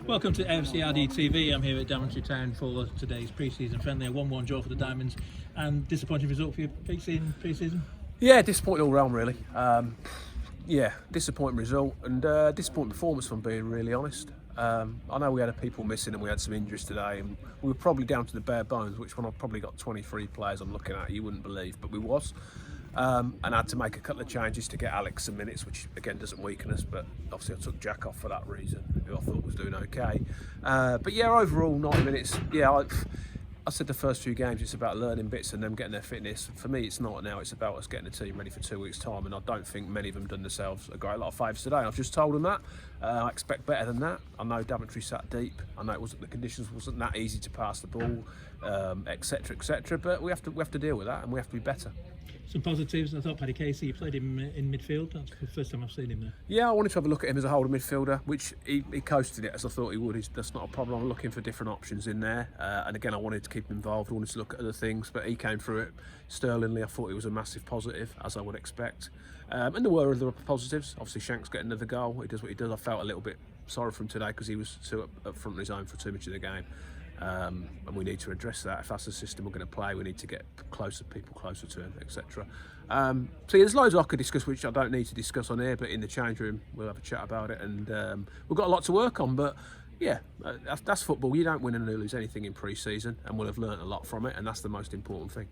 Welcome to AFCRDTV. I'm here at Daventry Town for today's pre-season friendly. A 1-1 draw for the Diamonds, and disappointing result for you pre-season. Yeah, disappointing all round really. Yeah, disappointing result and disappointing performance, if I'm being really honest. I know we had people missing and we had some injuries today, and we were probably down to the bare bones, which one I've probably got 23 players I'm looking at, you wouldn't believe, but we was. And I had to make a couple of changes to get Alex some minutes, which again doesn't weaken us, but obviously I took Jack off for that reason, who I thought was doing okay. But yeah, overall 90 minutes, yeah, I said the first few games it's about learning bits and them getting their fitness. For me it's not now, it's about us getting the team ready for 2 weeks time, and I don't think many of them done themselves a great lot of favours today. I've just told them that. I expect better than that. I know Daventry sat deep, I know the conditions wasn't that easy to pass the ball, etc, but we have to deal with that and we have to be better. Some positives. I thought Paddy Casey, you played him in midfield. That's the first time I've seen him there. Yeah, I wanted to have a look at him as a holding midfielder, which he coasted it as I thought he would. That's not a problem. I'm looking for different options in there. And again, I wanted to keep him involved. I wanted to look at other things, but he came through it sterlingly. I thought it was a massive positive, as I would expect. And there were other positives. Obviously, Shank's getting another goal. He does what he does. I felt a little bit sorry for him today because he was too up front on his own for too much of the game. And we need to address that. If that's the system we're going to play, we need to get people closer to him, etc. So yeah, there's loads I could discuss which I don't need to discuss on here, but in the change room we'll have a chat about it, and we've got a lot to work on. But yeah, that's football. You don't win and lose anything in pre-season, and we'll have learnt a lot from it, and that's the most important thing.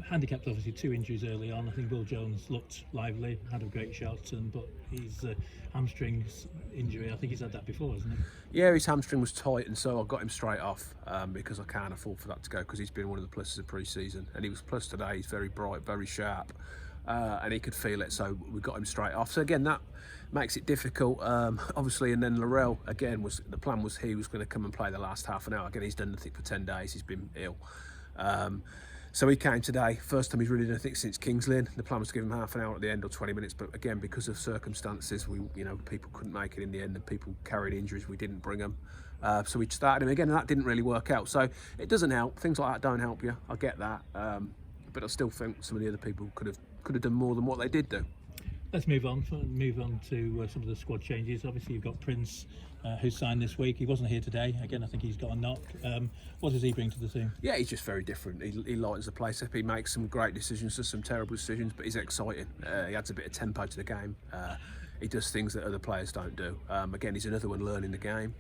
Handicapped obviously 2 injuries early on. I think Will Jones looked lively, had a great shot, but his hamstring injury, I think he's had that before, hasn't he? Yeah, his hamstring was tight, and so I got him straight off because I can't afford for that to go, because he's been one of the pluses of pre-season, and he was plus today. He's very bright, very sharp, and he could feel it, so we got him straight off. So again, that makes it difficult, obviously. And then Laurel, again, the plan was he was going to come and play the last half an hour. Again, he's done nothing for 10 days. He's been ill. So he came today, first time he's really done anything since King's Lynn. The plan was to give him half an hour at the end or 20 minutes, but again, because of circumstances, people couldn't make it in the end, and people carried injuries. We didn't bring them, so we started him again, and that didn't really work out. So it doesn't help. Things like that don't help you. I get that, but I still think some of the other people could have done more than what they did do. Let's move on to some of the squad changes. Obviously, you've got Prince, who's signed this week. He wasn't here today. Again, I think he's got a knock. What does he bring to the team? Yeah, he's just very different. He lightens the place up. He makes some great decisions, does some terrible decisions, but he's exciting. He adds a bit of tempo to the game. He does things that other players don't do. Again, he's another one learning the game.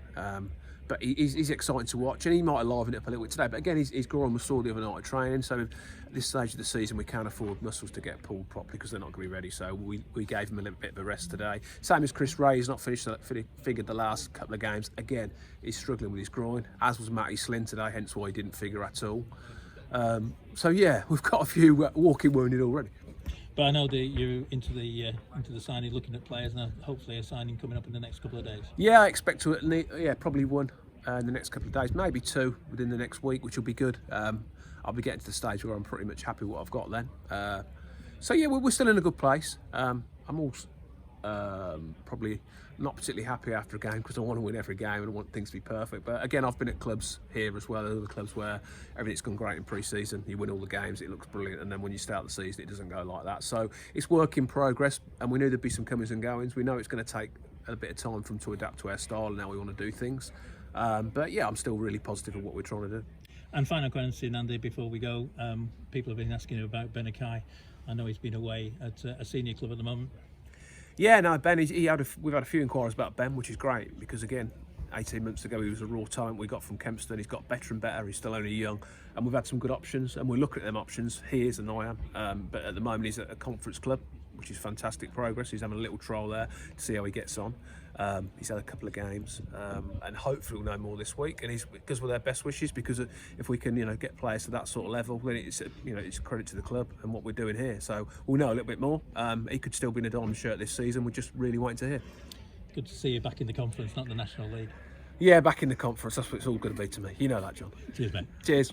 But he's exciting to watch, and he might liven it up a little bit today. But again, he's grown with saw the other night of training. So at this stage of the season, we can't afford muscles to get pulled properly because they're not going to be ready. So we gave him a little bit of a rest today. Same as Chris Ray, he's not figured the last couple of games. Again, he's struggling with his groin, as was Matty Slynn today, hence why he didn't figure at all. So yeah, we've got a few walking wounded already. But I know that you're into the signing, looking at players, and hopefully a signing coming up in the next couple of days. Yeah, I expect to probably one in the next couple of days, maybe 2 within the next week, which will be good. I'll be getting to the stage where I'm pretty much happy with what I've got then. So yeah, we're still in a good place. I'm also probably not particularly happy after a game because I want to win every game and I want things to be perfect. But again, I've been at clubs here as well, other clubs where everything's gone great in pre-season. You win all the games, it looks brilliant, and then when you start the season, it doesn't go like that. So it's work in progress, and we knew there'd be some comings and goings. We know it's going to take a bit of time for them to adapt to our style and how we want to do things. But yeah, I'm still really positive of what we're trying to do. And final question, Andy, before we go, people have been asking you about Bennakai. I know he's been away at a senior club at the moment. Yeah, no, Ben, we've had a few inquiries about Ben, which is great because again, 18 months ago he was a raw talent we got from Kempston. He's got better and better. He's still only young, and we've had some good options, and we're looking at them options. He is and I am, but at the moment he's at a conference club, which is fantastic progress. He's having a little trial there to see how he gets on. He's had a couple of games, and hopefully we'll know more this week. And because with their best wishes, because if we can, get players to that sort of level, then it's a credit to the club and what we're doing here. So we'll know a little bit more. He could still be in a diamond shirt this season. We're just really waiting to hear. Good to see you back in the conference, not the National League. Yeah, back in the conference. That's what it's all going to be to me. You know that, John. Cheers, mate. Cheers.